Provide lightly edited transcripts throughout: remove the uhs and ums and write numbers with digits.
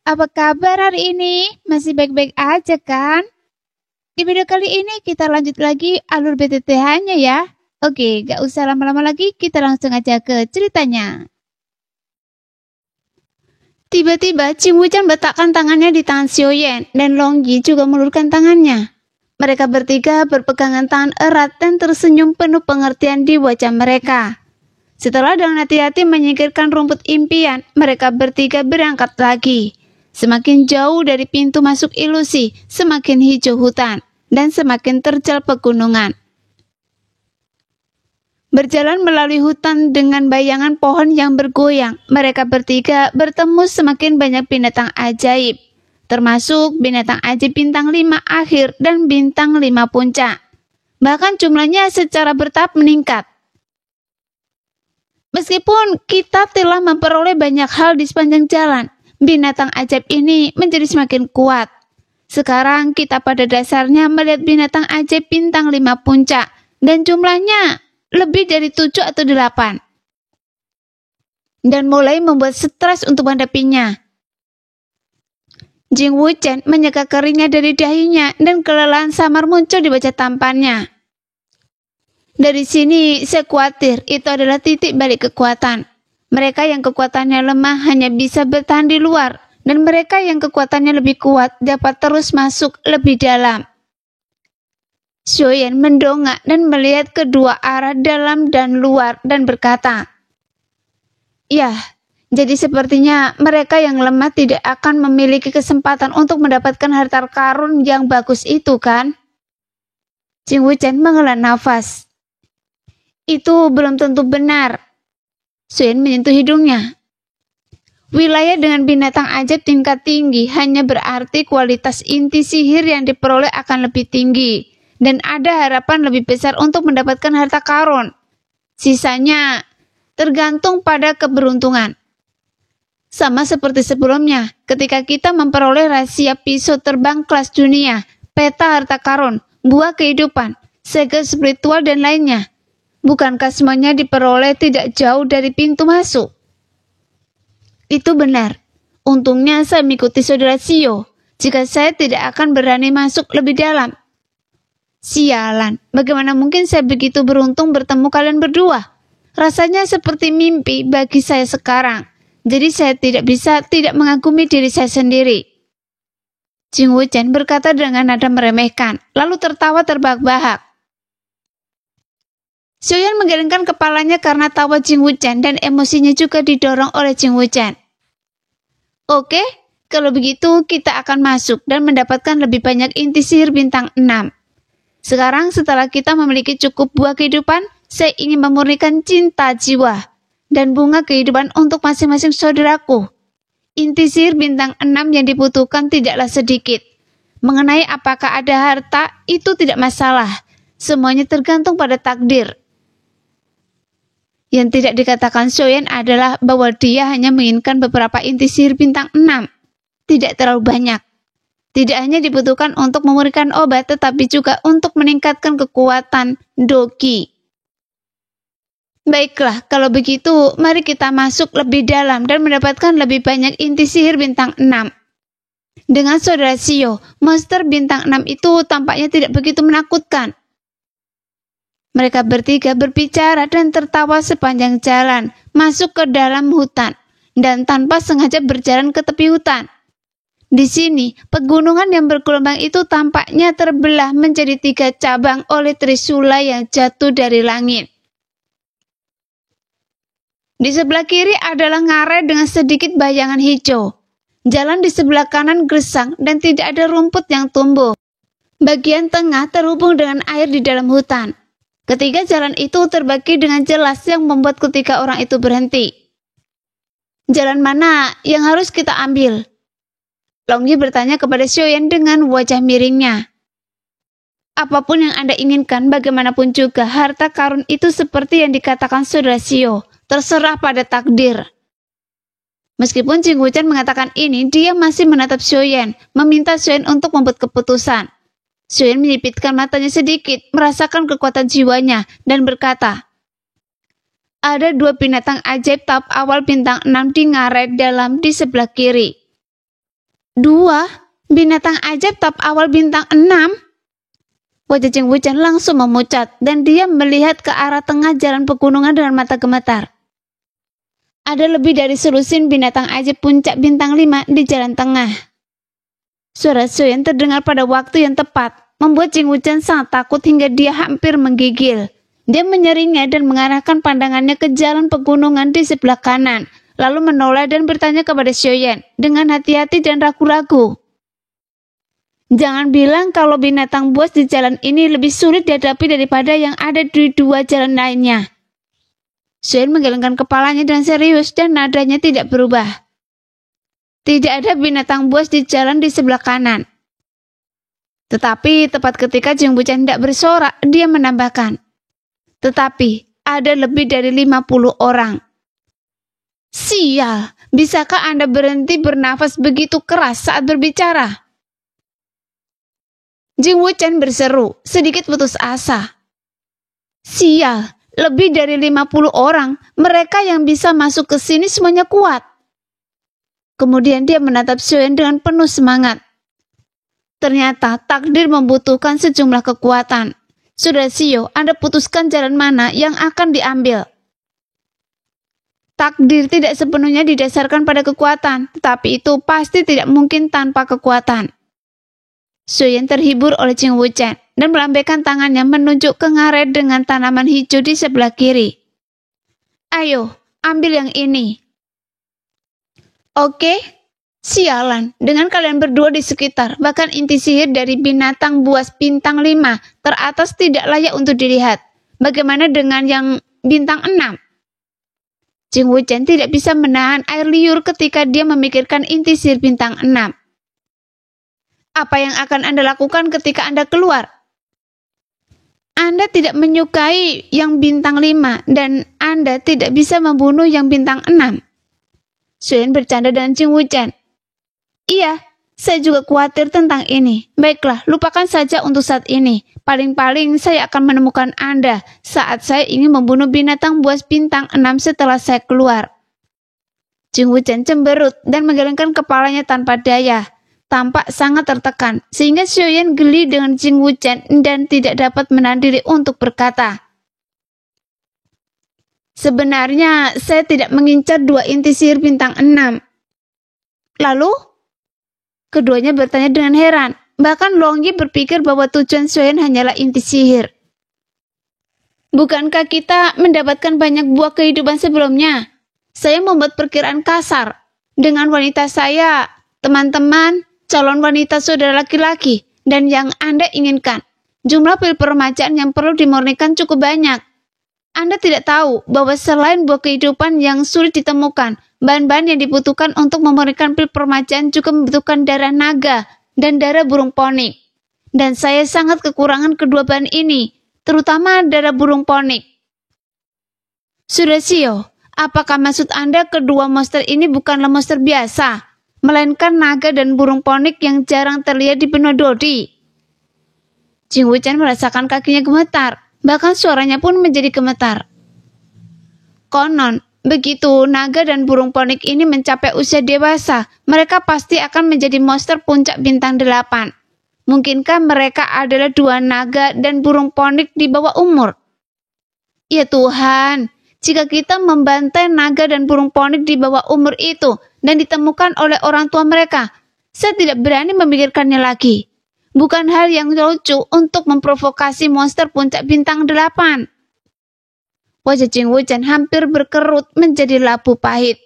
apa kabar hari ini? Masih baik-baik aja kan? Di video kali ini kita lanjut lagi alur BTTH-nya ya. Oke, gak usah lama-lama lagi, kita langsung aja ke ceritanya. Tiba-tiba Qing Wuchen letakkan tangannya di tangan Xiaoyan dan Long Yi juga mengulurkan tangannya. Mereka bertiga berpegangan tangan erat dan tersenyum penuh pengertian di wajah mereka. Setelah dengan hati-hati menyingkirkan rumput impian, mereka bertiga berangkat lagi. Semakin jauh dari pintu masuk ilusi, semakin hijau hutan, dan semakin terjal pegunungan. Berjalan melalui hutan dengan bayangan pohon yang bergoyang, mereka bertiga bertemu semakin banyak binatang ajaib, termasuk binatang ajaib bintang 5 akhir dan bintang 5 puncak. Bahkan jumlahnya secara bertahap meningkat. Meskipun kita telah memperoleh banyak hal di sepanjang jalan, binatang ajaib ini menjadi semakin kuat. Sekarang kita pada dasarnya melihat binatang ajaib bintang 5 puncak, dan jumlahnya lebih dari 7 atau 8. Dan mulai membuat stres untuk menghadapinya. Qing Wuchen menyeka keringnya dari dahinya dan kelelahan samar muncul di wajah tampannya. Dari sini, saya khawatir itu adalah titik balik kekuatan. Mereka yang kekuatannya lemah hanya bisa bertahan di luar, dan mereka yang kekuatannya lebih kuat dapat terus masuk lebih dalam. Xiaoyan mendongak dan melihat kedua arah dalam dan luar dan berkata, "Ya, jadi sepertinya mereka yang lemah tidak akan memiliki kesempatan untuk mendapatkan harta karun yang bagus itu, kan?" Qing Wuchen menghela nafas. "Itu belum tentu benar." Xiaoyan menyentuh hidungnya. Wilayah dengan binatang ajaib tingkat tinggi hanya berarti kualitas inti sihir yang diperoleh akan lebih tinggi, dan ada harapan lebih besar untuk mendapatkan harta karun. Sisanya tergantung pada keberuntungan. Sama seperti sebelumnya, ketika kita memperoleh rahasia pisau terbang kelas dunia, peta harta karun, buah kehidupan, segel spiritual dan lainnya. Bukankah semuanya diperoleh tidak jauh dari pintu masuk? Itu benar. Untungnya saya mengikuti saudara Xiao. Jika saya tidak akan berani masuk lebih dalam. Sialan, bagaimana mungkin saya begitu beruntung bertemu kalian berdua? Rasanya seperti mimpi bagi saya sekarang. Jadi saya tidak bisa tidak mengagumi diri saya sendiri. Qing Wuchen berkata dengan nada meremehkan, lalu tertawa terbahak-bahak. Xiaoyan menggelengkan kepalanya karena tawa Qing Wuchen dan emosinya juga didorong oleh Qing Wuchen. Oke, kalau begitu kita akan masuk dan mendapatkan lebih banyak inti sihir bintang 6. Sekarang setelah kita memiliki cukup buah kehidupan, saya ingin memurnikan cinta jiwa dan bunga kehidupan untuk masing-masing saudaraku. Inti sihir bintang 6 yang dibutuhkan tidaklah sedikit. Mengenai apakah ada harta, itu tidak masalah. Semuanya tergantung pada takdir. Yang tidak dikatakan Xiaoyan adalah bahwa dia hanya menginginkan beberapa inti sihir bintang 6. Tidak terlalu banyak. Tidak hanya dibutuhkan untuk memurnikan obat, tetapi juga untuk meningkatkan kekuatan Doqi. Baiklah, kalau begitu, mari kita masuk lebih dalam dan mendapatkan lebih banyak inti sihir bintang 6. Dengan saudara Xiao, monster bintang 6 itu tampaknya tidak begitu menakutkan. Mereka bertiga berbicara dan tertawa sepanjang jalan, masuk ke dalam hutan, dan tanpa sengaja berjalan ke tepi hutan. Di sini, pegunungan yang bergelombang itu tampaknya terbelah menjadi 3 cabang oleh trisula yang jatuh dari langit. Di sebelah kiri adalah ngarai dengan sedikit bayangan hijau. Jalan di sebelah kanan gersang dan tidak ada rumput yang tumbuh. Bagian tengah terhubung dengan air di dalam hutan. Ketiga jalan itu terbagi dengan jelas yang membuat ketika orang itu berhenti. Jalan mana yang harus kita ambil? Long Yi bertanya kepada Xiaoyan dengan wajah miringnya. Apapun yang Anda inginkan, bagaimanapun juga harta karun itu seperti yang dikatakan saudara Xiao, terserah pada takdir. Meskipun Qing Wuchen mengatakan ini, dia masih menatap Xiaoyan, meminta Xiaoyan untuk membuat keputusan. Xiaoyan menyipitkan matanya sedikit, merasakan kekuatan jiwanya, dan berkata, "Ada 2 binatang ajaib tahap awal bintang 6 di ngaret dalam di sebelah kiri. 2. Binatang ajaib tahap awal bintang 6. Wajah Jing Wuchen langsung memucat dan dia melihat ke arah tengah jalan pegunungan dengan mata gemetar. Ada lebih dari selusin binatang ajaib puncak bintang 5 di jalan tengah. Suara Xiaoyan terdengar pada waktu yang tepat, membuat Jing Wuchen sangat takut hingga dia hampir menggigil. Dia menyeringnya dan mengarahkan pandangannya ke jalan pegunungan di sebelah kanan, lalu menoleh dan bertanya kepada Xiaoyan dengan hati-hati dan ragu-ragu. Jangan bilang kalau binatang buas di jalan ini lebih sulit dihadapi daripada yang ada di 2 jalan lainnya. Xiaoyan menggelengkan kepalanya dengan serius dan nadanya tidak berubah. Tidak ada binatang buas di jalan di sebelah kanan. Tetapi tepat ketika Jing Wuchen tidak bersorak, dia menambahkan, tetapi ada lebih dari 50 orang. Sial, bisakah Anda berhenti bernafas begitu keras saat berbicara? Jing Wuchen berseru, sedikit putus asa. Sial, lebih dari 50 orang, mereka yang bisa masuk ke sini semuanya kuat. Kemudian dia menatap Xiaoyan dengan penuh semangat. Ternyata takdir membutuhkan sejumlah kekuatan. Sudah Xiao, Anda putuskan jalan mana yang akan diambil. Takdir tidak sepenuhnya didasarkan pada kekuatan, tetapi itu pasti tidak mungkin tanpa kekuatan. Xiaoyan terhibur oleh Jing Wuchen dan melambaikan tangannya menunjuk ke ngaret dengan tanaman hijau di sebelah kiri. Ayo, ambil yang ini. Oke, sialan, dengan kalian berdua di sekitar, bahkan inti sihir dari binatang buas bintang 5 teratas tidak layak untuk dilihat. Bagaimana dengan yang bintang 6? Jing Wuchen tidak bisa menahan air liur ketika dia memikirkan inti sihir bintang 6. Apa yang akan Anda lakukan ketika Anda keluar? Anda tidak menyukai yang bintang 5 dan Anda tidak bisa membunuh yang bintang 6. Xiaoyan bercanda dengan Jing Wuchen. Iya, saya juga khawatir tentang ini. Baiklah, lupakan saja untuk saat ini. Paling-paling saya akan menemukan Anda saat saya ingin membunuh binatang buas bintang 6 setelah saya keluar. Jing Wuchen cemberut dan menggelengkan kepalanya tanpa daya. Tampak sangat tertekan, sehingga Xiaoyan geli dengan Jing Wuchen dan tidak dapat menahan diri untuk berkata, sebenarnya saya tidak mengincar 2 inti sihir bintang 6. Lalu? Keduanya bertanya dengan heran. Bahkan Long Yi berpikir bahwa tujuan Xiaoyan hanyalah inti sihir. Bukankah kita mendapatkan banyak buah kehidupan sebelumnya? Saya membuat perkiraan kasar. Dengan wanita saya, teman-teman, calon wanita saudara laki-laki, dan yang Anda inginkan. Jumlah pil permajaan yang perlu dimurnikan cukup banyak. Anda tidak tahu bahwa selain buah kehidupan yang sulit ditemukan, bahan-bahan yang dibutuhkan untuk memurnikan pil permajaan juga membutuhkan darah naga dan darah burung ponik. Dan saya sangat kekurangan kedua bahan ini, terutama darah burung ponik. Sudah Xiao, apakah maksud Anda kedua monster ini bukanlah monster biasa, melainkan naga dan burung ponik yang jarang terlihat di benua Dodi? Jing Wuchen merasakan kakinya gemetar, bahkan suaranya pun menjadi gemetar. Konon, begitu naga dan burung ponik ini mencapai usia dewasa, mereka pasti akan menjadi monster puncak bintang 8. Mungkinkah mereka adalah 2 naga dan burung ponik di bawah umur? Ya Tuhan, jika kita membantai naga dan burung ponik di bawah umur itu dan ditemukan oleh orang tua mereka, saya tidak berani memikirkannya lagi. Bukan hal yang lucu untuk memprovokasi monster puncak bintang 8. Wajah Jing Wuchen hampir berkerut menjadi labu pahit.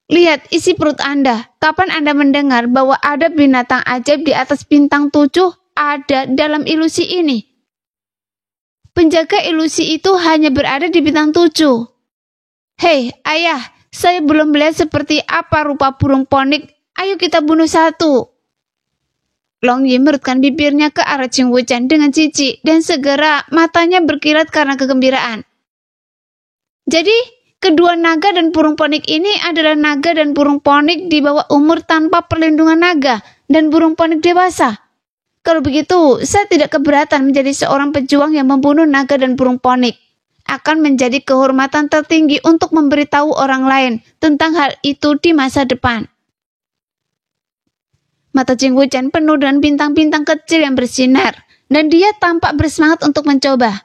Lihat isi perut Anda. Kapan Anda mendengar bahwa ada binatang ajaib di atas bintang 7 ada dalam ilusi ini? Penjaga ilusi itu hanya berada di bintang 7. Hei, ayah, saya belum melihat seperti apa rupa burung ponik. Ayo kita bunuh satu. Long Yi merutkan bibirnya ke arah Jing Wuchen dengan jijik dan segera matanya berkilat karena kegembiraan. Jadi, kedua naga dan burung ponik ini adalah naga dan burung ponik di bawah umur tanpa perlindungan naga dan burung ponik dewasa. Kalau begitu, saya tidak keberatan menjadi seorang pejuang yang membunuh naga dan burung ponik. Akan menjadi kehormatan tertinggi untuk memberitahu orang lain tentang hal itu di masa depan. Mata Jing Wuchen penuh dengan bintang-bintang kecil yang bersinar, dan dia tampak bersemangat untuk mencoba.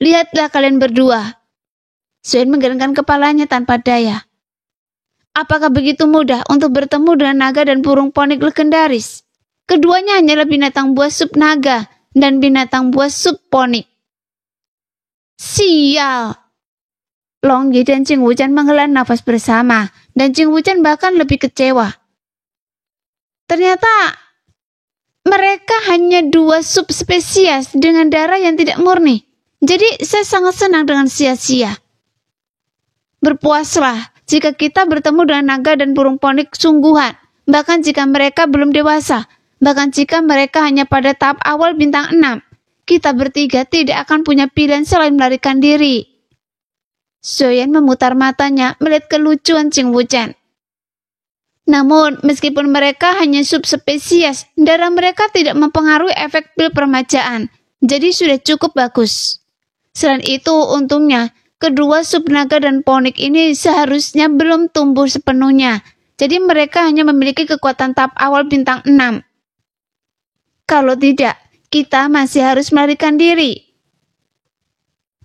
Lihatlah kalian berdua. Xuan menggelengkan kepalanya tanpa daya. Apakah begitu mudah untuk bertemu dengan naga dan burung ponik legendaris? Keduanya hanyalah binatang buas sub naga dan binatang buas sub ponik. Sial! Long Yi dan Jing Wuchen menghela nafas bersama, dan Jing Wuchen bahkan lebih kecewa. Ternyata mereka hanya 2 subspesies dengan darah yang tidak murni. Jadi saya sangat senang dengan sia-sia. Berpuaslah jika kita bertemu dengan naga dan burung ponik sungguhan, bahkan jika mereka belum dewasa, bahkan jika mereka hanya pada tahap awal bintang 6. Kita bertiga tidak akan punya pilihan selain melarikan diri. Xuan memutar matanya melihat kelucuan Jing Wuchen. Namun, meskipun mereka hanya subspesies, darah mereka tidak mempengaruhi efek pil permajaan, jadi sudah cukup bagus. Selain itu, untungnya, kedua subnaga dan ponik ini seharusnya belum tumbuh sepenuhnya, jadi mereka hanya memiliki kekuatan tahap awal bintang 6. Kalau tidak, kita masih harus melarikan diri.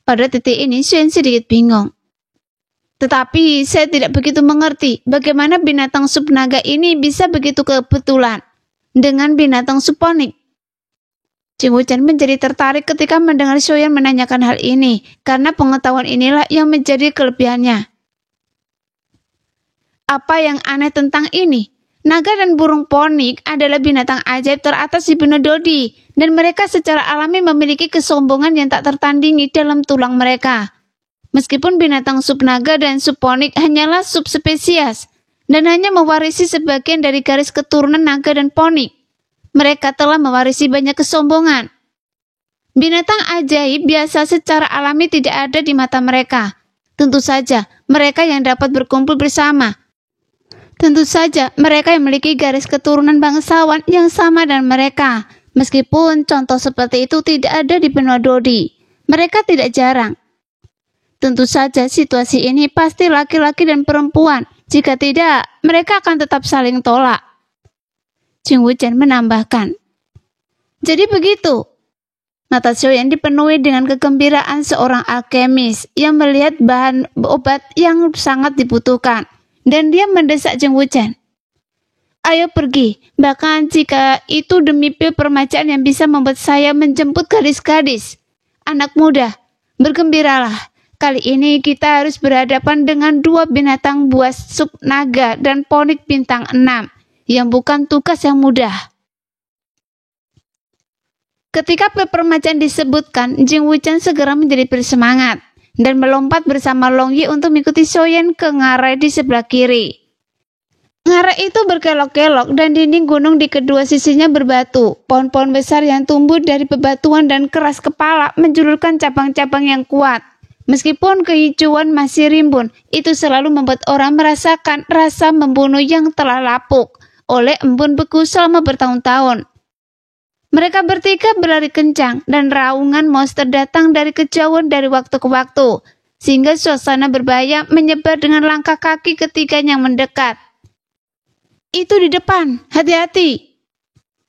Pada titik ini, Xuan sedikit bingung. Tetapi saya tidak begitu mengerti bagaimana binatang subnaga ini bisa begitu kebetulan dengan binatang subponik. Jing Wuchen menjadi tertarik ketika mendengar Xuan menanyakan hal ini, karena pengetahuan inilah yang menjadi kelebihannya. Apa yang aneh tentang ini? Naga dan burung ponik adalah binatang ajaib teratas di benua Dodi, dan mereka secara alami memiliki kesombongan yang tak tertandingi dalam tulang mereka. Meskipun binatang subnaga dan subponik hanyalah subspesies, dan hanya mewarisi sebagian dari garis keturunan naga dan ponik, mereka telah mewarisi banyak kesombongan. Binatang ajaib biasa secara alami tidak ada di mata mereka. Tentu saja, mereka yang dapat berkumpul bersama. Tentu saja, mereka yang memiliki garis keturunan bangsawan yang sama dengan mereka. Meskipun contoh seperti itu tidak ada di benua Dodi, mereka tidak jarang. Tentu saja, situasi ini pasti laki-laki dan perempuan. Jika tidak, mereka akan tetap saling tolak. Jing Wuchen menambahkan. Jadi begitu. Mata Xuan dipenuhi dengan kegembiraan seorang alkemis yang melihat bahan obat yang sangat dibutuhkan. Dan dia mendesak Jing Wuchen. Ayo pergi, bahkan jika itu demi pil permajaan yang bisa membuat saya menjemput gadis-gadis. Anak muda, bergembiralah. Kali ini kita harus berhadapan dengan 2 binatang buas sub naga dan ponik bintang 6, yang bukan tugas yang mudah. Ketika pil permajaan disebutkan, Jing Wuchen segera menjadi bersemangat dan melompat bersama Long Yi untuk mengikuti Xuan ke ngarai di sebelah kiri. Ngarai itu berkelok-kelok dan dinding gunung di kedua sisinya berbatu. Pohon-pohon besar yang tumbuh dari bebatuan dan keras kepala menjulurkan cabang-cabang yang kuat. Meskipun kehijauan masih rimbun, itu selalu membuat orang merasakan rasa membunuh yang telah lapuk oleh embun beku selama bertahun-tahun. Mereka bertiga berlari kencang dan raungan monster datang dari kejauhan dari waktu ke waktu, sehingga suasana berbahaya menyebar dengan langkah kaki ketiganya yang mendekat. Itu di depan, hati-hati.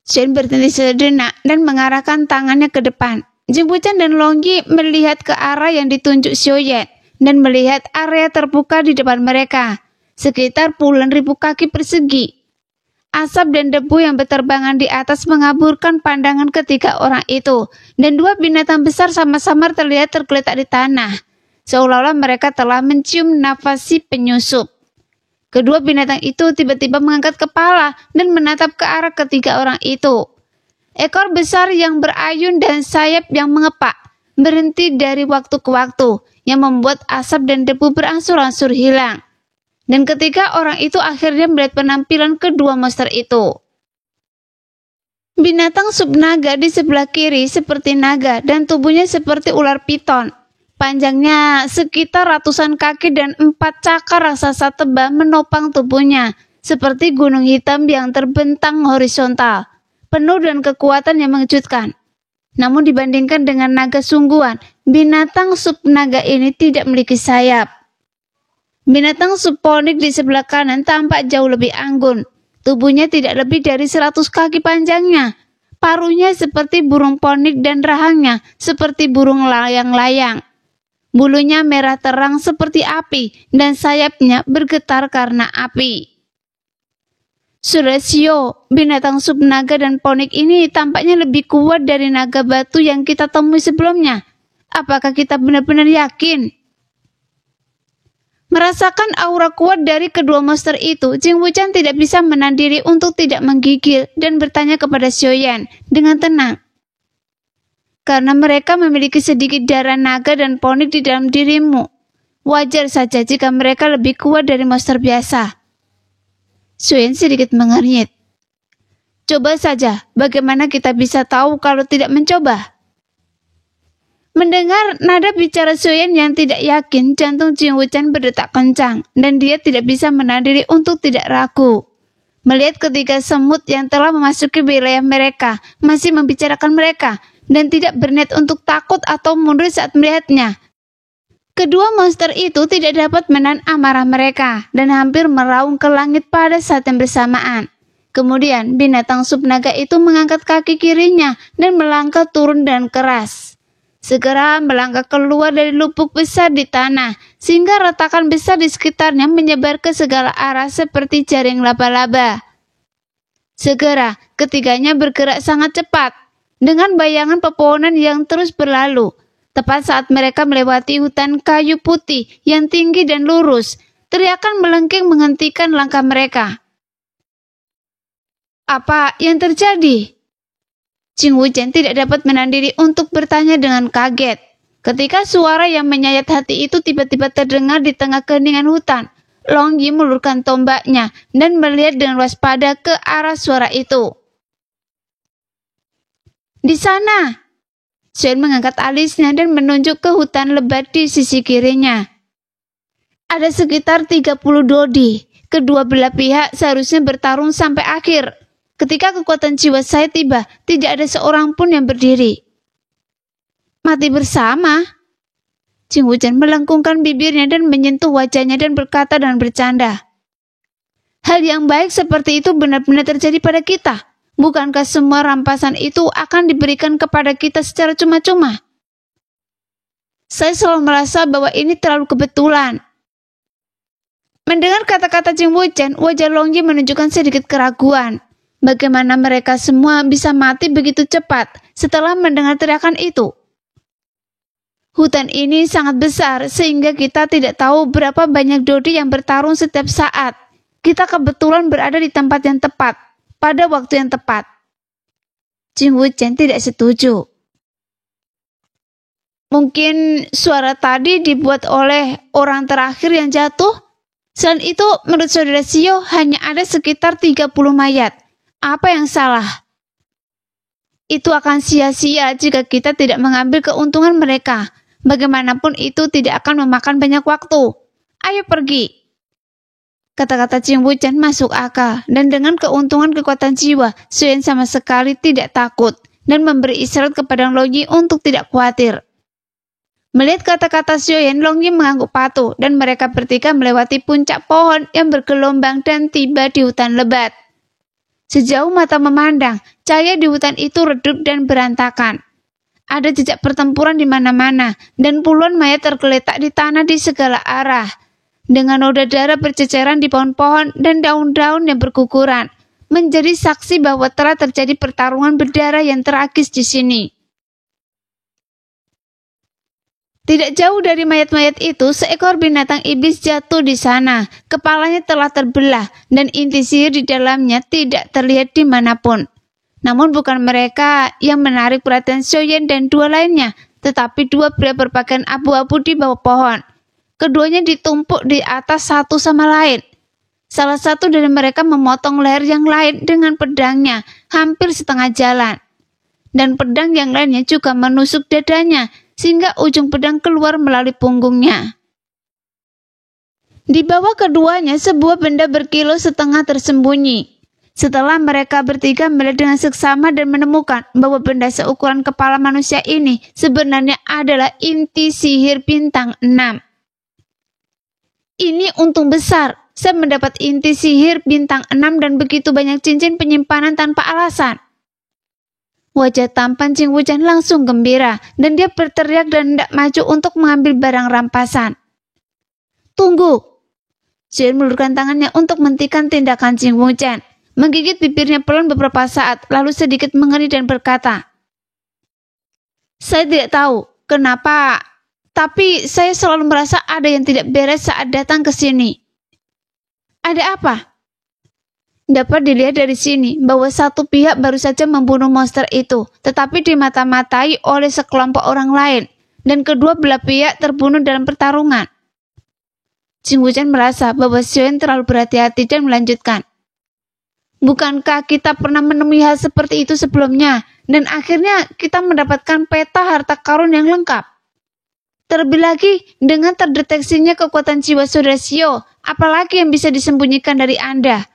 Xuan berhenti sejenak dan mengarahkan tangannya ke depan. Jing Wuchen dan Long Yi melihat ke arah yang ditunjuk Xuan dan melihat area terbuka di depan mereka, sekitar puluhan ribu kaki persegi. Asap dan debu yang berterbangan di atas mengaburkan pandangan ketiga orang itu, dan 2 binatang besar sama-sama terlihat tergeletak di tanah, seolah-olah mereka telah mencium nafas si penyusup. Kedua binatang itu tiba-tiba mengangkat kepala dan menatap ke arah ketiga orang itu. Ekor besar yang berayun dan sayap yang mengepak berhenti dari waktu ke waktu, yang membuat asap dan debu berangsur-angsur hilang. Dan ketiga orang itu akhirnya melihat penampilan kedua monster itu. Binatang subnaga di sebelah kiri seperti naga dan tubuhnya seperti ular piton. Panjangnya sekitar ratusan kaki dan 4 cakar raksasa tebal menopang tubuhnya, seperti gunung hitam yang terbentang horizontal, penuh dengan kekuatan yang mengejutkan. Namun dibandingkan dengan naga sungguhan, binatang subnaga ini tidak memiliki sayap. Binatang subponik di sebelah kanan tampak jauh lebih anggun. Tubuhnya tidak lebih dari 100 kaki panjangnya. Paruhnya seperti burung ponik dan rahangnya seperti burung layang-layang. Bulunya merah terang seperti api dan sayapnya bergetar karena api. Suresio, binatang subnaga dan ponik ini tampaknya lebih kuat dari naga batu yang kita temui sebelumnya. Apakah kita benar-benar yakin? Merasakan aura kuat dari kedua monster itu, Jing Wuchen tidak bisa menahan diri untuk tidak menggigil dan bertanya kepada Xiaoyan dengan tenang. Karena mereka memiliki sedikit darah naga dan ponik di dalam dirimu, wajar saja jika mereka lebih kuat dari monster biasa. Xiaoyan sedikit mengernyit. Coba saja, bagaimana kita bisa tahu kalau tidak mencoba? Mendengar nada bicara Xiaoyan yang tidak yakin, jantung Jing Wuchen berdetak kencang dan dia tidak bisa menahan diri untuk tidak ragu. Melihat ketiga semut yang telah memasuki wilayah mereka, masih membicarakan mereka, dan tidak berniat untuk takut atau mundur saat melihatnya. Kedua monster itu tidak dapat menahan amarah mereka dan hampir meraung ke langit pada saat yang bersamaan. Kemudian binatang subnaga itu mengangkat kaki kirinya dan melangkah turun dan keras. Segera melangkah keluar dari lubuk besar di tanah, sehingga retakan besar di sekitarnya menyebar ke segala arah seperti jaring laba-laba. Segera ketiganya bergerak sangat cepat, dengan bayangan pepohonan yang terus berlalu. Tepat saat mereka melewati hutan kayu putih yang tinggi dan lurus, teriakan melengking menghentikan langkah mereka. Apa yang terjadi? Jing Wuchen tidak dapat menahan diri untuk bertanya dengan kaget. Ketika suara yang menyayat hati itu tiba-tiba terdengar di tengah keheningan hutan, Long Yi meluruskan tombaknya dan melihat dengan waspada ke arah suara itu. Di sana! Xiaoyan mengangkat alisnya dan menunjuk ke hutan lebat di sisi kirinya. Ada sekitar 30 dodi. Kedua belah pihak seharusnya bertarung sampai akhir. Ketika kekuatan jiwa saya tiba, tidak ada seorang pun yang berdiri. Mati bersama? Jing Wuchen melengkungkan bibirnya dan menyentuh wajahnya dan berkata dengan bercanda. Hal yang baik seperti itu benar-benar terjadi pada kita. Bukankah semua rampasan itu akan diberikan kepada kita secara cuma-cuma? Saya selalu merasa bahwa ini terlalu kebetulan. Mendengar kata-kata Jing Wuchen, wajah Long Yi menunjukkan sedikit keraguan. Bagaimana mereka semua bisa mati begitu cepat setelah mendengar teriakan itu? Hutan ini sangat besar sehingga kita tidak tahu berapa banyak dodi yang bertarung setiap saat. Kita kebetulan berada di tempat yang tepat, pada waktu yang tepat. Jing Wuchen tidak setuju. Mungkin suara tadi dibuat oleh orang terakhir yang jatuh? Selain itu, menurut saudara Xiao, hanya ada sekitar 30 mayat. Apa yang salah? Itu akan sia-sia jika kita tidak mengambil keuntungan mereka. Bagaimanapun itu tidak akan memakan banyak waktu. Ayo pergi. Kata-kata Jing Wuchen masuk akal, dan dengan keuntungan kekuatan jiwa, Xiaoyan sama sekali tidak takut dan memberi isyarat kepada Long Yi untuk tidak khawatir. Melihat kata-kata Xiaoyan, Long Yi mengangguk patuh dan mereka bertiga melewati puncak pohon yang bergelombang dan tiba di hutan lebat. Sejauh mata memandang, cahaya di hutan itu redup dan berantakan. Ada jejak pertempuran di mana-mana dan puluhan mayat tergeletak di tanah di segala arah. Dengan noda darah berceceran di pohon-pohon dan daun-daun yang berguguran, menjadi saksi bahwa telah terjadi pertarungan berdarah yang tragis di sini. Tidak jauh dari mayat-mayat itu, seekor binatang iblis jatuh di sana. Kepalanya telah terbelah dan inti sihir di dalamnya tidak terlihat dimanapun. Namun bukan mereka yang menarik perhatian Xiaoyan dan dua lainnya, tetapi dua pria berpakaian abu-abu di bawah pohon. Keduanya ditumpuk di atas satu sama lain. Salah satu dari mereka memotong leher yang lain dengan pedangnya hampir setengah jalan. Dan pedang yang lainnya juga menusuk dadanya, sehingga ujung pedang keluar melalui punggungnya. Di bawah keduanya sebuah benda berkilo setengah tersembunyi. Setelah mereka bertiga melihat dengan seksama dan menemukan bahwa benda seukuran kepala manusia ini sebenarnya adalah inti sihir bintang 6. Ini untung besar, saya mendapat inti sihir bintang 6 dan begitu banyak cincin penyimpanan tanpa alasan. Wajah tampan Jing Wuchen langsung gembira dan dia berteriak dan hendak maju untuk mengambil barang rampasan. Tunggu! Xion meluruskan tangannya untuk menghentikan tindakan Jing Wuchen, menggigit bibirnya pelan beberapa saat, lalu sedikit mengeri dan berkata, saya tidak tahu kenapa, tapi saya selalu merasa ada yang tidak beres saat datang ke sini. Ada apa? Dapat dilihat dari sini bahwa satu pihak baru saja membunuh monster itu, tetapi dimata-matai oleh sekelompok orang lain, dan kedua belah pihak terbunuh dalam pertarungan. Jing Wuchen merasa bahwa Xion terlalu berhati-hati dan melanjutkan. Bukankah kita pernah menemui hal seperti itu sebelumnya, dan akhirnya kita mendapatkan peta harta karun yang lengkap? Terlebih lagi, dengan terdeteksinya kekuatan jiwa saudara Xiao, apalagi yang bisa disembunyikan dari Anda?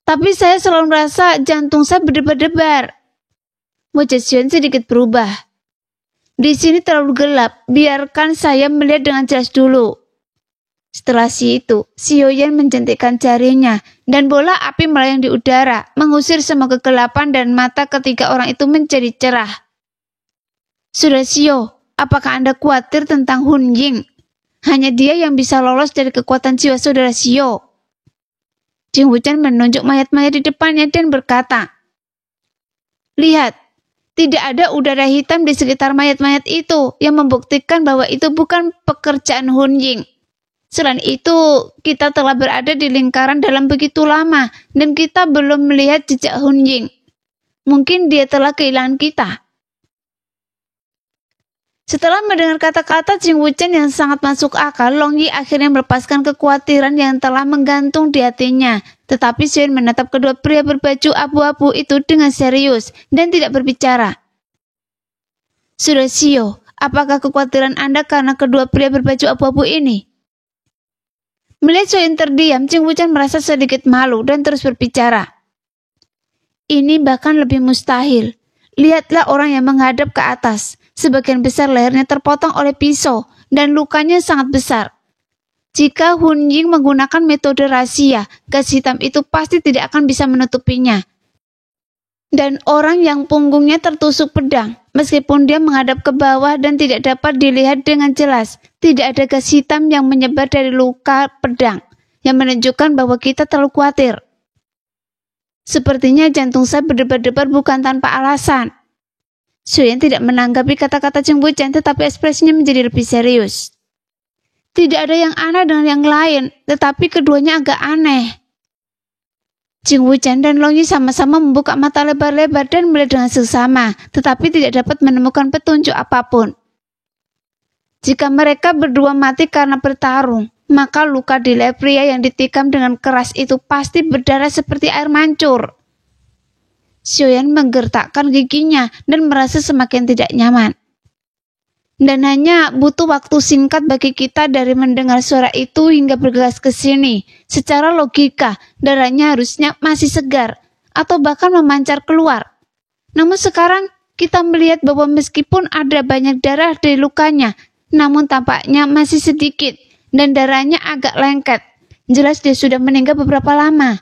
Tapi saya selalu merasa jantung saya berdebar-debar. Wajah Xion sedikit berubah. Di sini terlalu gelap, biarkan saya melihat dengan jelas dulu. Setelah itu, Xiaoyan menjentikkan jarinya, dan bola api melayang di udara, mengusir semua kegelapan dan mata ketiga orang itu menjadi cerah. Saudara Xiao, apakah Anda khawatir tentang Hun Ying? Hanya dia yang bisa lolos dari kekuatan jiwa saudara Xiao. Jing Wuchen menunjuk mayat-mayat di depannya dan berkata, lihat, tidak ada udara hitam di sekitar mayat-mayat itu yang membuktikan bahwa itu bukan pekerjaan Hun Ying. Selain itu, kita telah berada di lingkaran dalam begitu lama dan kita belum melihat jejak Hun Ying. Mungkin dia telah kehilangan kita. Setelah mendengar kata-kata Jing Wuchen yang sangat masuk akal, Long Yi akhirnya melepaskan kekhawatiran yang telah menggantung di hatinya. Tetapi Xion menatap kedua pria berbaju abu-abu itu dengan serius dan tidak berbicara. Saudara Xiao, apakah kekhawatiran Anda karena kedua pria berbaju abu-abu ini? Melihat Xion terdiam, Jing Wuchen merasa sedikit malu dan terus berbicara. Ini bahkan lebih mustahil. Lihatlah orang yang menghadap ke atas. Sebagian besar lehernya terpotong oleh pisau dan lukanya sangat besar. Jika Hun Ying menggunakan metode rahasia, gas hitam itu pasti tidak akan bisa menutupinya. Dan orang yang punggungnya tertusuk pedang, meskipun dia menghadap ke bawah dan tidak dapat dilihat dengan jelas, tidak ada gas hitam yang menyebar dari luka pedang, yang menunjukkan bahwa kita terlalu khawatir. Sepertinya jantung saya berdebar-debar bukan tanpa alasan. Xiaoyan tidak menanggapi kata-kata Jing Wuchen, tetapi ekspresinya menjadi lebih serius. Tidak ada yang aneh dengan yang lain, tetapi keduanya agak aneh. Jing Wuchen dan Long Yi sama-sama membuka mata lebar-lebar dan melihat dengan seksama, tetapi tidak dapat menemukan petunjuk apapun. Jika mereka berdua mati karena bertarung, maka luka di leher pria yang ditikam dengan keras itu pasti berdarah seperti air mancur. Xiaoyan menggertakkan giginya dan merasa semakin tidak nyaman. Dan hanya butuh waktu singkat bagi kita dari mendengar suara itu hingga bergegas ke sini. Secara logika, darahnya harusnya masih segar atau bahkan memancar keluar. Namun sekarang kita melihat bahwa meskipun ada banyak darah dari lukanya, namun tampaknya masih sedikit dan darahnya agak lengket. Jelas dia sudah meninggal beberapa lama.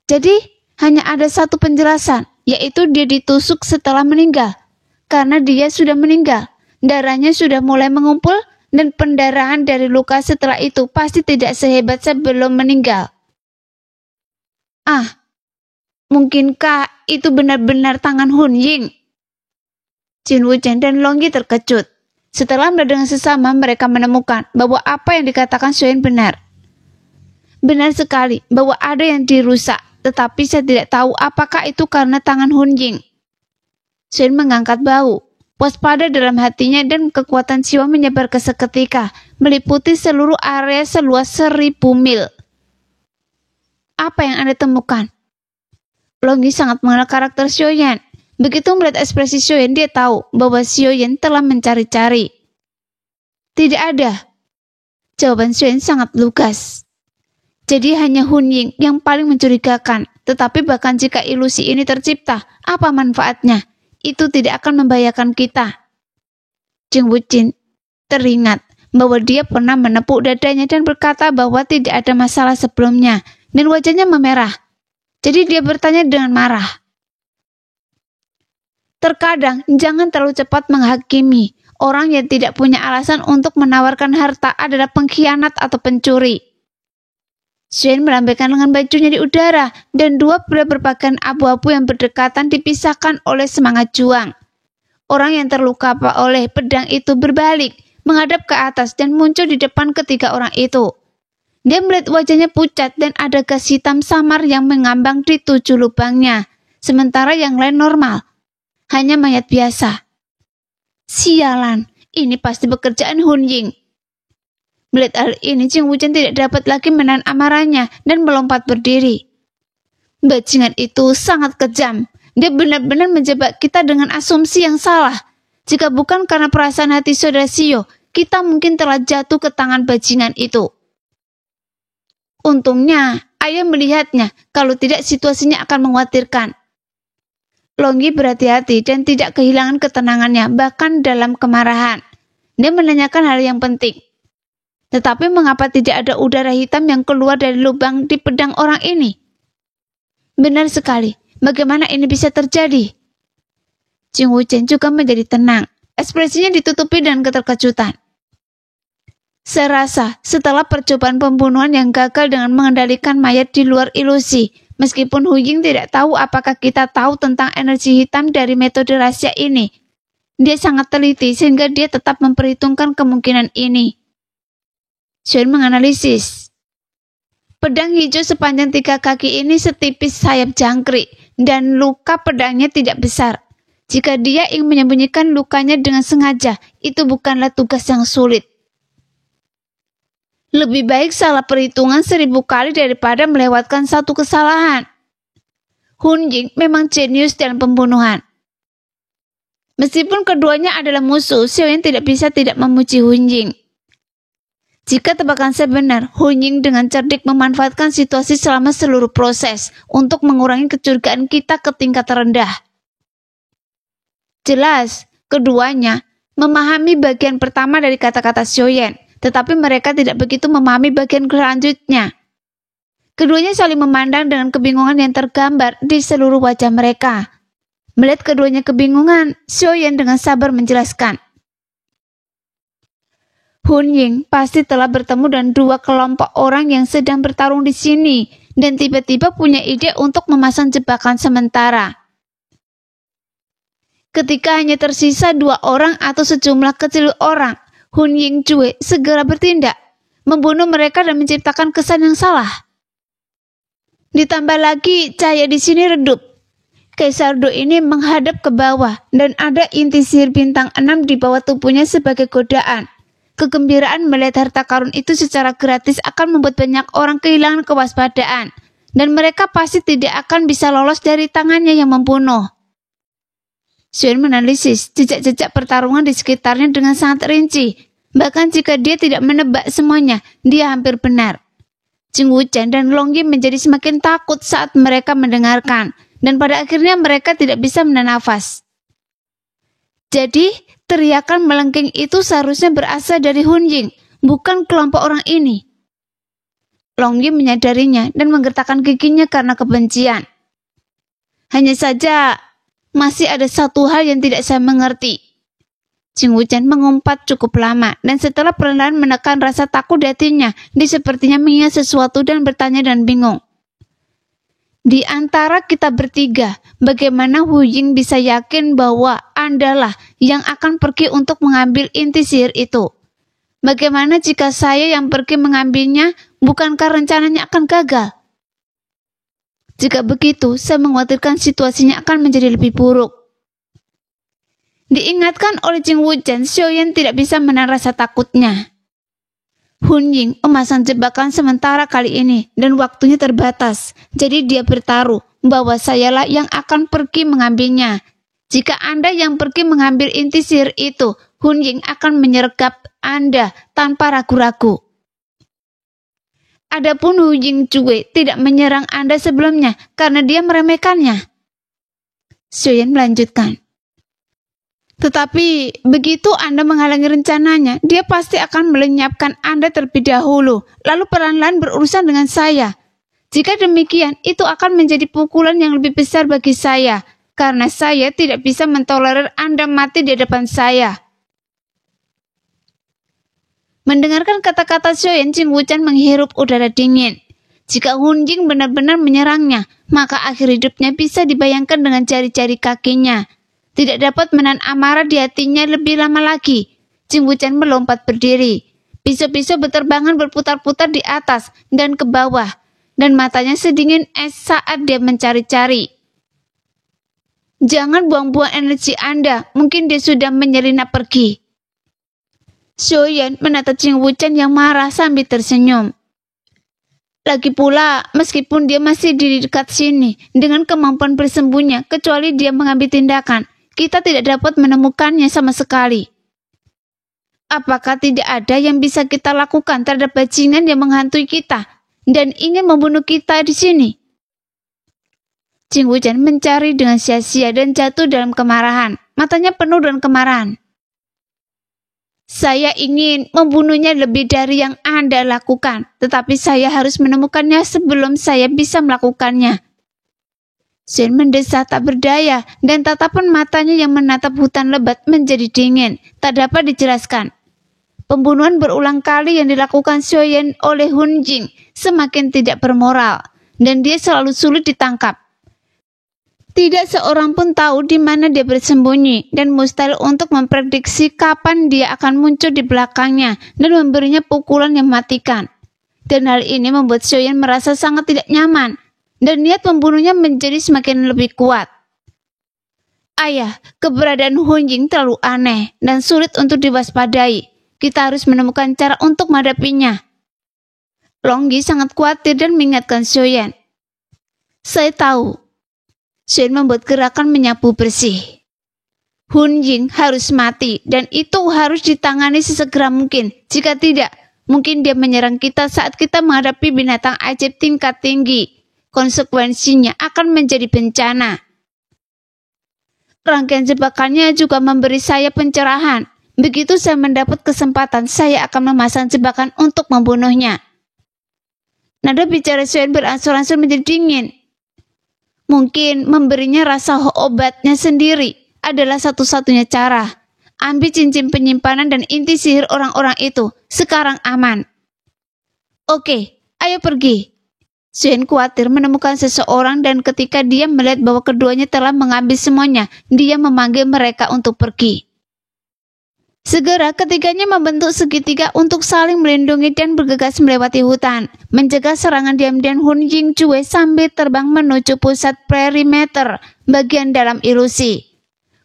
Jadi, hanya ada satu penjelasan, yaitu dia ditusuk setelah meninggal. Karena dia sudah meninggal, darahnya sudah mulai mengumpul dan pendarahan dari luka setelah itu pasti tidak sehebat sebelum meninggal. Mungkinkah itu benar-benar tangan Hun Ying? Jing Wuchen dan Long Yi terkejut. Setelah mendengar sesama, mereka menemukan bahwa apa yang dikatakan Xiaoyan benar. Benar sekali bahwa ada yang dirusak. Tetapi saya tidak tahu apakah itu karena tangan Hun Ying. Xiaoyan mengangkat bahu, waspada dalam hatinya dan kekuatan jiwa menyebar ke seketika, meliputi seluruh area seluas 1000 mil. Apa yang Anda temukan? Long Yi sangat mengenal karakter Xiaoyan. Begitu melihat ekspresi Xiaoyan, dia tahu bahwa Xiaoyan telah mencari-cari. Tidak ada. Jawaban Xiaoyan sangat lugas. Jadi hanya Hun Ying yang paling mencurigakan. Tetapi bahkan jika ilusi ini tercipta, apa manfaatnya? Itu tidak akan membahayakan kita. Jing Wuchen teringat bahwa dia pernah menepuk dadanya dan berkata bahwa tidak ada masalah sebelumnya, dan wajahnya memerah. Jadi dia bertanya dengan marah. Terkadang jangan terlalu cepat menghakimi. Orang yang tidak punya alasan untuk menawarkan harta adalah pengkhianat atau pencuri. Xuan melambaikan lengan bajunya di udara, dan dua pria berpakaian abu-abu yang berdekatan dipisahkan oleh semangat juang. Orang yang terluka oleh pedang itu berbalik, menghadap ke atas dan muncul di depan ketiga orang itu. Dia melihat wajahnya pucat dan ada gas hitam samar yang mengambang di 7 lubangnya, sementara yang lain normal. Hanya mayat biasa. Sialan, ini pasti pekerjaan Hun Ying. Melihat hal ini, Jing Wuchen tidak dapat lagi menahan amarahnya dan melompat berdiri. Bajingan itu sangat kejam. Dia benar-benar menjebak kita dengan asumsi yang salah. Jika bukan karena perasaan hati saudara Sio, kita mungkin telah jatuh ke tangan bajingan itu. Untungnya, ayah melihatnya, kalau tidak situasinya akan mengkhawatirkan. Longgi berhati-hati dan tidak kehilangan ketenangannya, bahkan dalam kemarahan. Dia menanyakan hal yang penting. Tetapi mengapa tidak ada udara hitam yang keluar dari lubang di pedang orang ini? Benar sekali, bagaimana ini bisa terjadi? Jing Wuchen juga menjadi tenang. Ekspresinya ditutupi dengan keterkejutan. Saya rasa setelah percobaan pembunuhan yang gagal dengan mengendalikan mayat di luar ilusi, meskipun Hu Ying tidak tahu apakah kita tahu tentang energi hitam dari metode rahasia ini, dia sangat teliti sehingga dia tetap memperhitungkan kemungkinan ini. Xuan menganalisis. Pedang hijau sepanjang 3 kaki ini setipis sayap jangkrik, dan luka pedangnya tidak besar. Jika dia ingin menyembunyikan lukanya dengan sengaja, itu bukanlah tugas yang sulit. Lebih baik salah perhitungan 1000 kali daripada melewatkan satu kesalahan. Hun Ying memang jenius dalam pembunuhan. Meskipun keduanya adalah musuh, Xiaoyan tidak bisa tidak memuji Hun Ying. Jika tebakan saya benar, Hun Ying dengan cerdik memanfaatkan situasi selama seluruh proses untuk mengurangi kecurigaan kita ke tingkat terendah. Jelas, keduanya memahami bagian pertama dari kata-kata Xiaoyan, tetapi mereka tidak begitu memahami bagian selanjutnya. Keduanya saling memandang dengan kebingungan yang tergambar di seluruh wajah mereka. Melihat keduanya kebingungan, Xiaoyan dengan sabar menjelaskan. Hun Ying pasti telah bertemu dengan 2 kelompok orang yang sedang bertarung di sini dan tiba-tiba punya ide untuk memasang jebakan sementara. Ketika hanya tersisa 2 orang atau sejumlah kecil orang, Hun Ying Cue segera bertindak, membunuh mereka dan menciptakan kesan yang salah. Ditambah lagi cahaya di sini redup. Kaisar Do ini menghadap ke bawah dan ada inti sihir bintang 6 di bawah tubuhnya sebagai godaan. Kegembiraan melihat harta karun itu secara gratis akan membuat banyak orang kehilangan kewaspadaan, dan mereka pasti tidak akan bisa lolos dari tangannya yang membunuh. Xuan menanalisis jejak-jejak pertarungan di sekitarnya dengan sangat rinci. Bahkan jika dia tidak menebak semuanya, dia hampir benar. Jing Wuchen dan Long Yi menjadi semakin takut saat mereka mendengarkan, dan pada akhirnya mereka tidak bisa menahan nafas. Jadi, teriakan melengking itu seharusnya berasal dari Hun Ying, bukan kelompok orang ini. Long Yi menyadarinya dan menggertakkan giginya karena kebencian. Hanya saja, masih ada satu hal yang tidak saya mengerti. Jing Wuchen mengumpat cukup lama, dan setelah perlahan menekan rasa takut di hatinya, dia sepertinya mengingat sesuatu dan bertanya dan bingung. Di antara kita bertiga, bagaimana Hu Ying bisa yakin bahwa Andalah yang akan pergi untuk mengambil inti sihir itu? Bagaimana jika saya yang pergi mengambilnya, bukankah rencananya akan gagal? Jika begitu, saya mengkhawatirkan situasinya akan menjadi lebih buruk. Diingatkan oleh Jing Wuchen, Xiaoyan tidak bisa menahan rasa takutnya. Hun Ying memasang jebakan sementara kali ini dan waktunya terbatas. Jadi dia bertaruh bahwa sayalah yang akan pergi mengambilnya. Jika Anda yang pergi mengambil inti sihir itu, Hun Ying akan menyergap Anda tanpa ragu-ragu. Adapun Hu Ying Cue tidak menyerang Anda sebelumnya karena dia meremehkannya. Xiaoyan melanjutkan. Tetapi begitu Anda menghalangi rencananya, dia pasti akan melenyapkan Anda terlebih dahulu, lalu perlahan-lahan berurusan dengan saya. Jika demikian, itu akan menjadi pukulan yang lebih besar bagi saya, karena saya tidak bisa mentolerir Anda mati di hadapan saya. Mendengarkan kata-kata Xiaoyan, Jing Wuchen menghirup udara dingin. Jika Hun Jing benar-benar menyerangnya, maka akhir hidupnya bisa dibayangkan dengan jari-jari kakinya. Tidak dapat menahan amarah di hatinya lebih lama lagi. Jing Wuchen melompat berdiri. Pisau-pisau berterbangan berputar-putar di atas dan ke bawah, dan matanya sedingin es saat dia mencari-cari. Jangan buang-buang energi Anda, mungkin dia sudah menyelinap pergi. Xiaoyan menatap Jing Wuchen yang marah sambil tersenyum. Lagi pula, meskipun dia masih di dekat sini, dengan kemampuan bersembunyi, kecuali dia mengambil tindakan, kita tidak dapat menemukannya sama sekali. Apakah tidak ada yang bisa kita lakukan terhadap bajingan yang menghantui kita dan ingin membunuh kita di sini? Jing Wuchen mencari dengan sia-sia dan jatuh dalam kemarahan. Matanya penuh dengan kemarahan. Saya ingin membunuhnya lebih dari yang Anda lakukan, tetapi saya harus menemukannya sebelum saya bisa melakukannya. Xian mendesah tak berdaya, dan tatapan matanya yang menatap hutan lebat menjadi dingin, tak dapat dijelaskan. Pembunuhan berulang kali yang dilakukan Xiaoyan oleh Hun Jing semakin tidak bermoral, dan dia selalu sulit ditangkap. Tidak seorang pun tahu di mana dia bersembunyi, dan mustahil untuk memprediksi kapan dia akan muncul di belakangnya dan memberinya pukulan yang mematikan. Dan hal ini membuat Xiaoyan merasa sangat tidak nyaman, dan niat membunuhnya menjadi semakin lebih kuat. Ayah, keberadaan Hun Jing terlalu aneh dan sulit untuk diwaspadai. Kita harus menemukan cara untuk menghadapinya. Long Yi sangat khawatir dan mengingatkan Xiaoyan. Saya tahu. Xiaoyan membuat gerakan menyapu bersih. Hun Jing harus mati dan itu harus ditangani sesegera mungkin. Jika tidak, mungkin dia menyerang kita saat kita menghadapi binatang ajaib tingkat tinggi. Konsekuensinya akan menjadi bencana. Rangkaian jebakannya juga memberi saya pencerahan. Begitu saya mendapat kesempatan, saya akan memasang jebakan untuk membunuhnya. Nada bicara Xiaoyan beransur-ansur menjadi dingin. Mungkin memberinya rasa obatnya sendiri adalah satu-satunya cara. Ambil cincin penyimpanan dan inti sihir orang-orang itu. Sekarang aman. Oke, ayo pergi. Xiaoyan khawatir menemukan seseorang dan ketika dia melihat bahwa keduanya telah mengambil semuanya, dia memanggil mereka untuk pergi. Segera ketiganya membentuk segitiga untuk saling melindungi dan bergegas melewati hutan, menjaga serangan diam-diam Hun Jing Cue sambil terbang menuju pusat perimeter bagian dalam ilusi.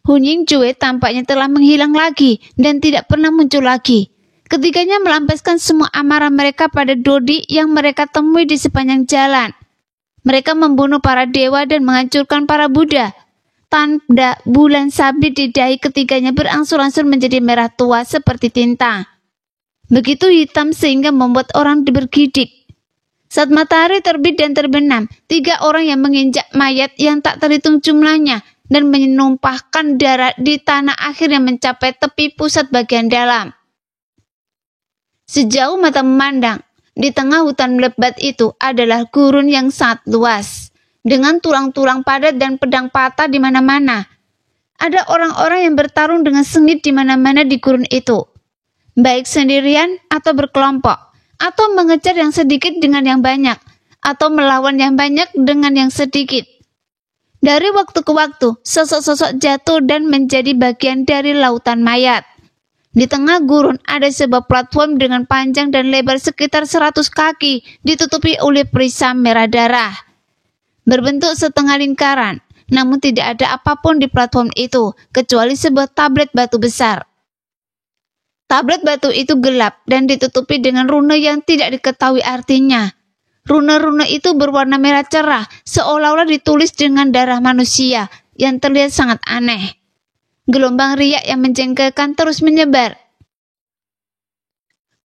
Hun Jing Cue tampaknya telah menghilang lagi dan tidak pernah muncul lagi. Ketiganya melampiaskan semua amarah mereka pada Dodi yang mereka temui di sepanjang jalan. Mereka membunuh para dewa dan menghancurkan para Buddha. Tanda bulan sabit di dahi ketiganya berangsur-angsur menjadi merah tua seperti tinta. Begitu hitam sehingga membuat orang bergidik. Saat matahari terbit dan terbenam, 3 orang yang menginjak mayat yang tak terhitung jumlahnya dan menumpahkan darah di tanah akhirnya mencapai tepi pusat bagian dalam. Sejauh mata memandang, di tengah hutan lebat itu adalah gurun yang sangat luas, dengan tulang-tulang padat dan pedang patah di mana-mana. Ada orang-orang yang bertarung dengan sengit di mana-mana di gurun itu, baik sendirian atau berkelompok, atau mengejar yang sedikit dengan yang banyak, atau melawan yang banyak dengan yang sedikit. Dari waktu ke waktu, sosok-sosok jatuh dan menjadi bagian dari lautan mayat. Di tengah gurun ada sebuah platform dengan panjang dan lebar sekitar 100 kaki, ditutupi oleh perisai merah darah. Berbentuk setengah lingkaran, namun tidak ada apapun di platform itu, kecuali sebuah tablet batu besar. Tablet batu itu gelap dan ditutupi dengan rune yang tidak diketahui artinya. Rune-rune itu berwarna merah cerah, seolah-olah ditulis dengan darah manusia, yang terlihat sangat aneh. Gelombang riak yang menjengkelkan terus menyebar.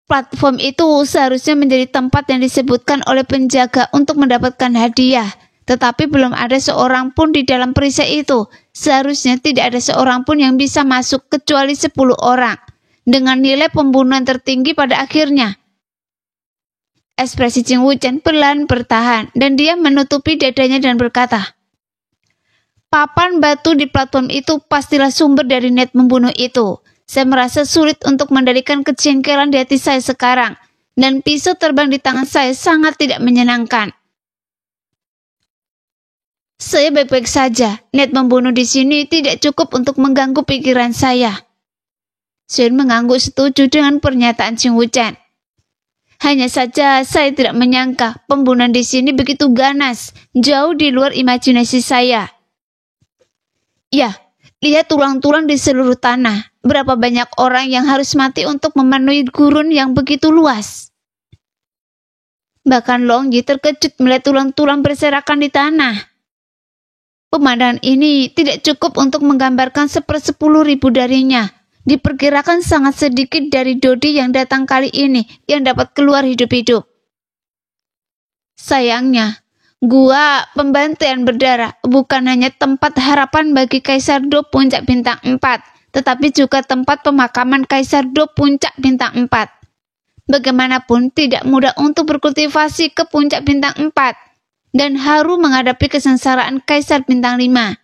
Platform itu seharusnya menjadi tempat yang disebutkan oleh penjaga untuk mendapatkan hadiah. tetapi belum ada seorang pun di dalam perisai itu. Seharusnya tidak ada seorang pun yang bisa masuk kecuali 10 orang, dengan nilai pembunuhan tertinggi pada akhirnya. Ekspresi Ching Wuchen perlahan bertahan, dan dia menutupi dadanya dan berkata, papan batu di platform itu pastilah sumber dari niat membunuh itu. Saya merasa sulit untuk mengendalikan kejengkelan di hati saya sekarang, dan pisau terbang di tangan saya sangat tidak menyenangkan. Saya baik-baik saja. Niat membunuh di sini tidak cukup untuk mengganggu pikiran saya. Xuan mengangguk setuju dengan pernyataan Ching Wuchen. Hanya saja saya tidak menyangka pembunuhan di sini begitu ganas, jauh di luar imajinasi saya. Ya, lihat tulang-tulang di seluruh tanah. Berapa banyak orang yang harus mati untuk memenuhi gurun yang begitu luas. Bahkan Long Yi terkejut melihat tulang-tulang berserakan di tanah. Pemandangan ini tidak cukup untuk menggambarkan 1/10.000 darinya. Diperkirakan sangat sedikit dari Dodi yang datang kali ini yang dapat keluar hidup-hidup. Sayangnya, gua pembantaian berdarah bukan hanya tempat harapan bagi Kaisar Do Puncak Bintang 4, tetapi juga tempat pemakaman Kaisar Do Puncak Bintang 4. Bagaimanapun tidak mudah untuk berkultivasi ke Puncak Bintang 4 dan haru menghadapi kesengsaraan Kaisar Bintang 5.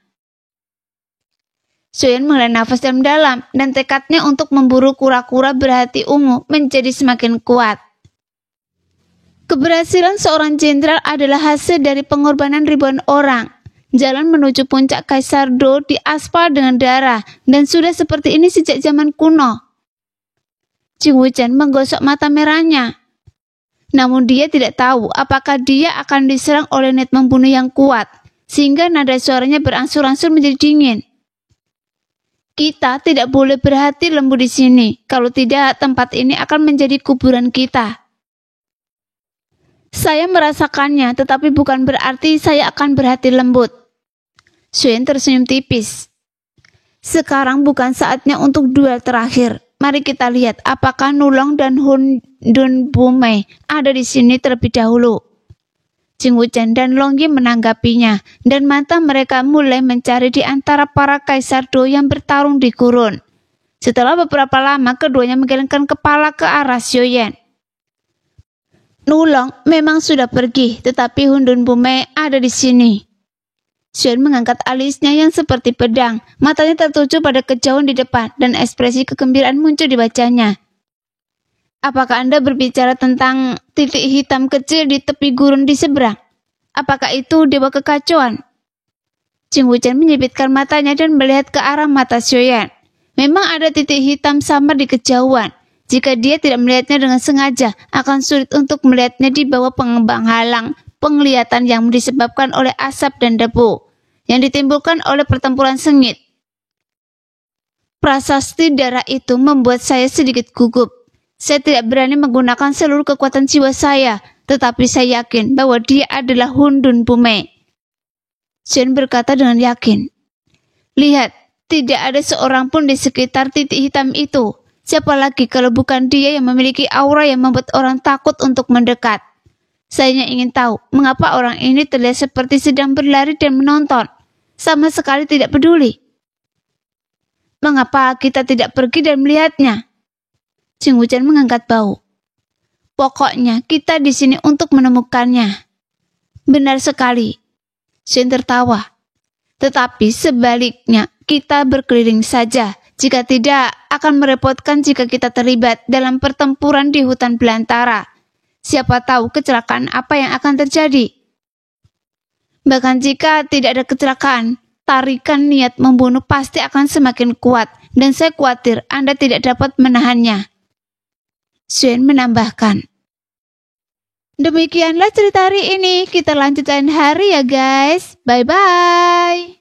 Xuan menghela nafas dalam dan tekadnya untuk memburu kura-kura berhati ungu menjadi semakin kuat. Keberhasilan seorang jenderal adalah hasil dari pengorbanan ribuan orang. Jalan menuju puncak Kaisar Do diaspal dengan darah dan sudah seperti ini sejak zaman kuno. Ching Wuchen menggosok mata merahnya. Namun dia tidak tahu apakah dia akan diserang oleh niat membunuh yang kuat, sehingga nada suaranya berangsur-angsur menjadi dingin. Kita tidak boleh berhati lembut di sini, kalau tidak tempat ini akan menjadi kuburan kita. Saya merasakannya, tetapi bukan berarti saya akan berhati lembut. Xuan tersenyum tipis. Sekarang bukan saatnya untuk duel terakhir. Mari kita lihat apakah Nulong dan Hun Dun Bumei ada di sini terlebih dahulu. Ching Wuchen dan Long Yi menanggapinya, dan mata mereka mulai mencari di antara para kaisar Do yang bertarung di gurun. Setelah beberapa lama, keduanya menggelengkan kepala ke arah Xiaoyan. Nulong memang sudah pergi, tetapi Hun Dun Bumei ada di sini. Xuan mengangkat alisnya yang seperti pedang, matanya tertuju pada kejauhan di depan, dan ekspresi kegembiraan muncul di wajahnya. Apakah Anda berbicara tentang titik hitam kecil di tepi gurun di seberang? Apakah itu dewa kekacauan? Ching Wuchen menyipitkan matanya dan melihat ke arah mata Xiaoyan. Memang ada titik hitam samar di kejauhan. Jika dia tidak melihatnya dengan sengaja, akan sulit untuk melihatnya di bawah pengembang halang penglihatan yang disebabkan oleh asap dan debu yang ditimbulkan oleh pertempuran sengit. Prasasti darah itu membuat saya sedikit gugup. Saya tidak berani menggunakan seluruh kekuatan jiwa saya, tetapi saya yakin bahwa dia adalah Hun Dun Bumei. Xuan berkata dengan yakin. Lihat, tidak ada seorang pun di sekitar titik hitam itu. Siapa lagi kalau bukan dia yang memiliki aura yang membuat orang takut untuk mendekat. Saya ingin tahu mengapa orang ini terlihat seperti sedang berlari dan menonton. Sama sekali tidak peduli. Mengapa kita tidak pergi dan melihatnya? Ching Wuchen mengangkat bahu. Pokoknya kita di sini untuk menemukannya. Benar sekali. Xuan tertawa. Tetapi sebaliknya kita berkeliling saja. Jika tidak akan merepotkan jika kita terlibat dalam pertempuran di hutan belantara. Siapa tahu kecelakaan apa yang akan terjadi. Bahkan jika tidak ada kecelakaan, tarikan niat membunuh pasti akan semakin kuat dan saya khawatir Anda tidak dapat menahannya. Xuan menambahkan. Demikianlah cerita hari ini. Kita lanjut lain hari ya guys. Bye-bye.